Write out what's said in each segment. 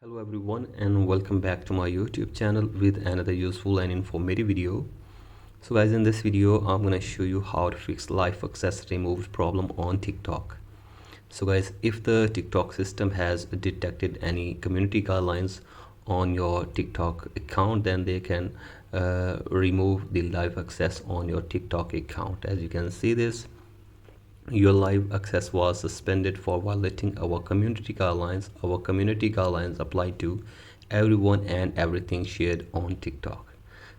Hello everyone and welcome back to my YouTube channel with another useful and informative video. So guys, in this video I'm gonna show you how to fix live access removed problem on TikTok. So guys, if the TikTok system has detected any community guidelines on your TikTok account, then they can remove the live access on your TikTok account. As you can see this, your live access was suspended for violating our community guidelines. Our community guidelines apply to everyone and everything shared on TikTok.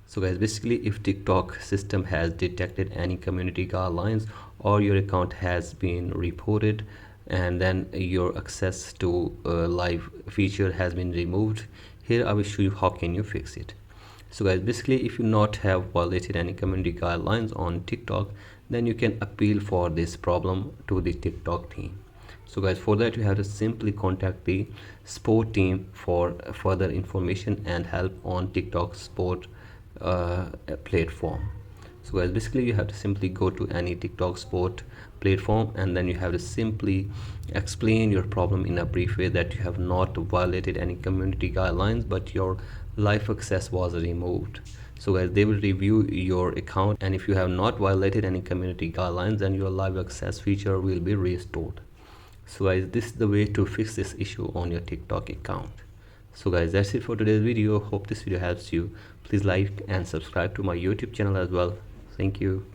So guys, basically if TikTok system has detected any community guidelines or your account has been reported and then your access to live feature has been removed, here I will show you how can you fix it. So guys, basically if you not have violated any community guidelines on TikTok, then you can appeal for this problem to the TikTok team. So guys, for that you have to simply contact the support team for further information and help on TikTok support platform. So guys, basically you have to simply go to any TikTok support platform and then you have to simply explain your problem in a brief way that you have not violated any community guidelines but your live access was removed. So guys, they will review your account, and if you have not violated any community guidelines, then your live access feature will be restored. So guys, this is the way to fix this issue on your TikTok account. So guys, that's it for today's video. Hope this video helps you. Please like and subscribe to my YouTube channel as well. Thank you.